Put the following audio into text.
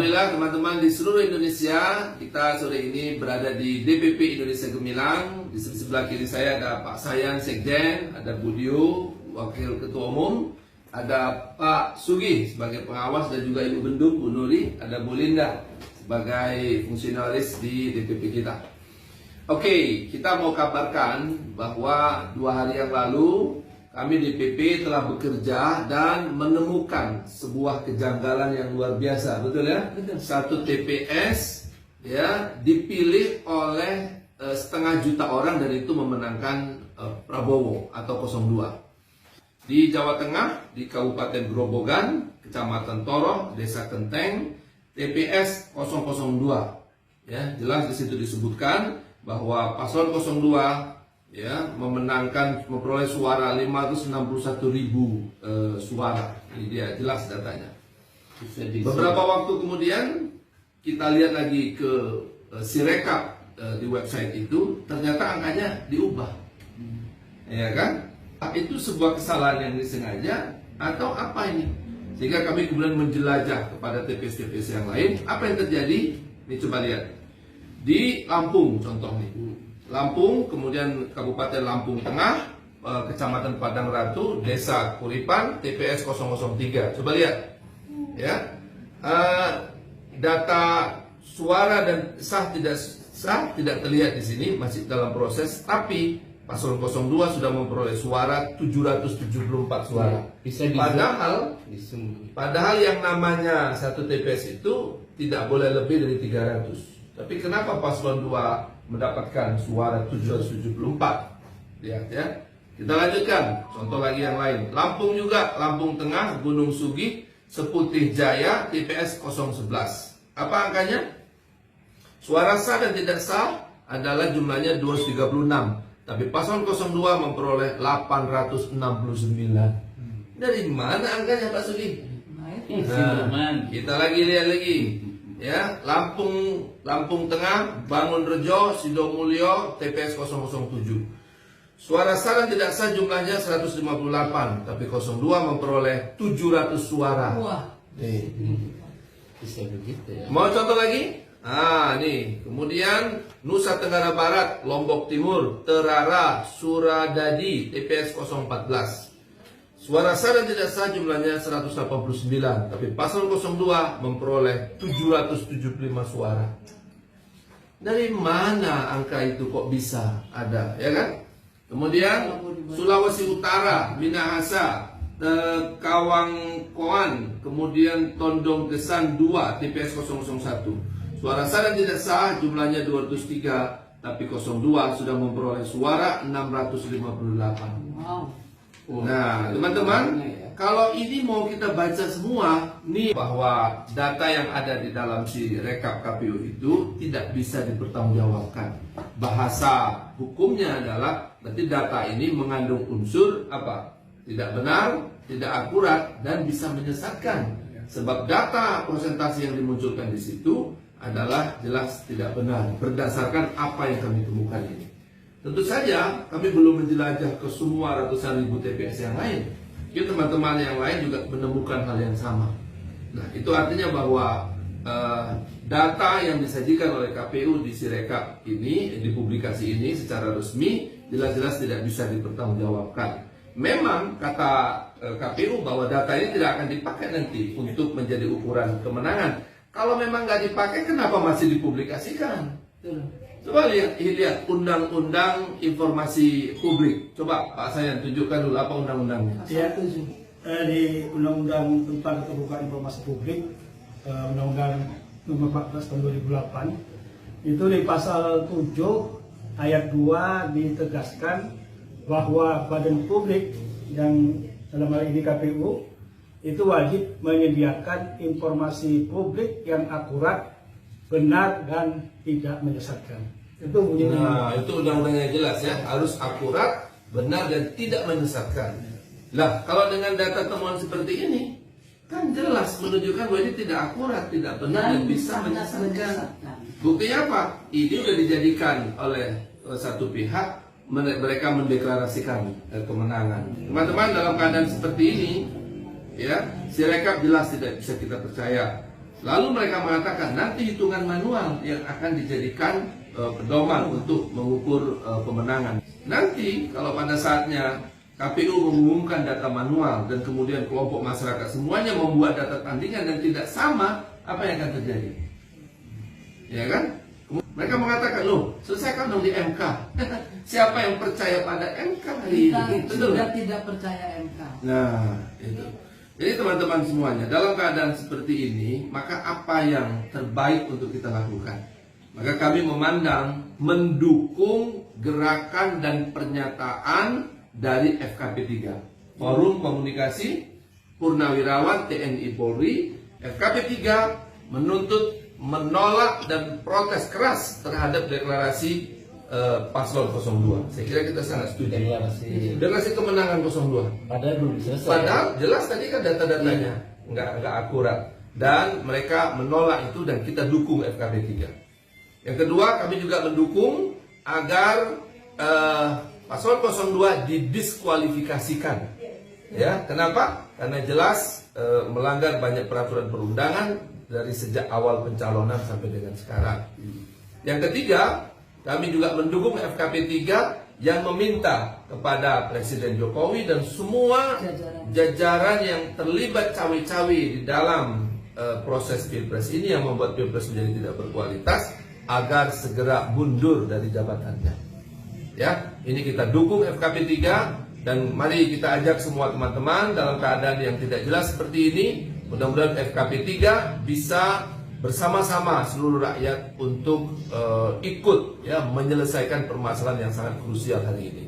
Alhamdulillah teman-teman di seluruh Indonesia, kita sore ini berada di DPP Indonesia Gemilang. Di sebelah kiri saya ada Pak Sayan Sekjen, ada Budio Wakil Ketua Umum, ada Pak Sugi sebagai pengawas dan juga Ibu Bendung Bu Nuri, ada Bu Linda sebagai fungsionalis di DPP kita. Oke, kita mau kabarkan bahwa 2 hari yang lalu kami DPP telah bekerja dan menemukan sebuah kejanggalan yang luar biasa, betul ya? Betul. Satu TPS ya dipilih oleh 500 juta orang dan itu memenangkan Prabowo atau 02. Di Jawa Tengah, di Kabupaten Grobogan, Kecamatan Toroh, Desa Kenteng, TPS 002. Ya, jelas di situ disebutkan bahwa paslon 02 ya memenangkan, memperoleh suara 561.000 suara. Ini dia jelas datanya. Beberapa waktu kemudian kita lihat lagi ke Sirekap di website itu, ternyata angkanya diubah. Ya kan? Itu sebuah kesalahan yang disengaja atau apa ini? Sehingga kami kemudian menjelajah kepada TPS-TPS yang lain. Apa yang terjadi? Ini coba lihat. Di Lampung contoh nih. Lampung, kemudian Kabupaten Lampung Tengah, Kecamatan Padang Ratu, Desa Kuripan, TPS 003. Coba lihat, ya, data suara dan sah tidak terlihat di sini, masih dalam proses. Tapi paslon 02 sudah memperoleh suara 774 suara. Padahal yang namanya satu TPS itu tidak boleh lebih dari 300. Tapi kenapa paslon 2 mendapatkan suara 774? Lihat ya. Kita lanjutkan. Contoh lagi yang lain. Lampung juga, Lampung Tengah, Gunung Sugih, Seputih Jaya, TPS 011. Apa angkanya? Suara sah dan tidak sah adalah jumlahnya 236. Tapi paslon 02 memperoleh 869. Dari mana angkanya Pak Sugih? Nah, kita lagi lihat lagi. Ya, Lampung Tengah, Bangun Rejo, Sidomulyo, TPS 007. Suara sah dan tidak sah jumlahnya 158, tapi 02 memperoleh 700 suara. Wah. Bisa begitu ya. Mau contoh lagi? Nih. Kemudian Nusa Tenggara Barat, Lombok Timur, Terara, Suradadi, TPS 014. Suara sah dan tidak sah jumlahnya 189, tapi paslon 02 memperoleh 775 suara. Dari mana angka itu kok bisa ada, ya kan? Kemudian Sulawesi Utara, Minahasa, Kawangkoan, kemudian Tondong Gesan 2, TPS 001. Suara sah dan tidak sah jumlahnya 203, tapi 02 sudah memperoleh suara 658. Wow. Nah, teman-teman, kalau ini mau kita baca semua nih, bahwa data yang ada di dalam si rekap KPU itu tidak bisa dipertanggungjawabkan. Bahasa hukumnya adalah berarti data ini mengandung unsur apa? Tidak benar, tidak akurat, dan bisa menyesatkan. Sebab data presentasi yang dimunculkan di situ adalah jelas tidak benar berdasarkan apa yang kami temukan ini. Tentu saja kami belum menjelajah ke semua ratusan ribu TPS yang lain. Jadi teman-teman yang lain juga menemukan hal yang sama. Nah, itu artinya bahwa data yang disajikan oleh KPU di Sirekap ini, di publikasi ini secara resmi, jelas-jelas tidak bisa dipertanggungjawabkan. Memang kata KPU bahwa data ini tidak akan dipakai nanti untuk menjadi ukuran kemenangan. Kalau memang nggak dipakai, kenapa masih dipublikasikan? Coba lihat Undang-Undang Informasi Publik. Coba Pak Sayan tunjukkan dulu apa undang-undangnya. Ya, di Undang-Undang tentang Keterbukaan Informasi Publik, Undang-Undang Nomor 14 Tahun 2008, itu di pasal 7 ayat 2 ditegaskan bahwa badan publik yang dalam hal ini KPU itu wajib menyediakan informasi publik yang akurat, benar, dan tidak menyesatkan. Itu bunyinya. Nah, itu undang-undangnya jelas ya, harus akurat, benar, dan tidak menyesatkan. Lah, kalau dengan data temuan seperti ini, kan jelas menunjukkan bahwa ini tidak akurat, tidak benar, dan bisa menyesatkan. Buktinya apa? Ini sudah dijadikan oleh satu pihak, mereka mendeklarasikan kemenangan. Teman-teman, dalam keadaan seperti ini, ya, Sirekap jelas tidak bisa kita percaya. Lalu mereka mengatakan nanti hitungan manual yang akan dijadikan pedoman untuk mengukur pemenangan. Nanti kalau pada saatnya KPU mengumumkan data manual dan kemudian kelompok masyarakat semuanya membuat data tandingan dan tidak sama, apa yang akan terjadi? Ya kan? Mereka mengatakan, loh, selesaikan dong di MK. Siapa yang percaya pada MK hari ini? Betul? Sudah tidak percaya MK. Nah, itu. Jadi teman-teman semuanya, dalam keadaan seperti ini, maka apa yang terbaik untuk kita lakukan? Maka kami memandang mendukung gerakan dan pernyataan dari FKP 3, Forum Komunikasi Purnawirawan TNI Polri. FKP 3 menuntut, menolak dan protes keras terhadap deklarasi paslon 02. Saya kira kita sangat setuju. Deklarasi kemenangan 02. Padahal belum selesai. Padahal jelas tadi kan data-datanya nggak akurat, dan mereka menolak itu dan kita dukung FKP 3. Yang kedua, kami juga mendukung agar paslon 02 didiskualifikasikan. Ya, kenapa? Karena jelas melanggar banyak peraturan perundangan dari sejak awal pencalonan sampai dengan sekarang. Yang ketiga, kami juga mendukung FKP 3 yang meminta kepada Presiden Jokowi dan semua jajaran yang terlibat cawe-cawe di dalam proses Pilpres ini yang membuat Pilpres menjadi tidak berkualitas, agar segera mundur dari jabatannya. Ya, ini kita dukung FKP 3 dan mari kita ajak semua teman-teman dalam keadaan yang tidak jelas seperti ini. Mudah-mudahan FKP 3 bisa bersama-sama seluruh rakyat untuk ikut ya menyelesaikan permasalahan yang sangat krusial hari ini.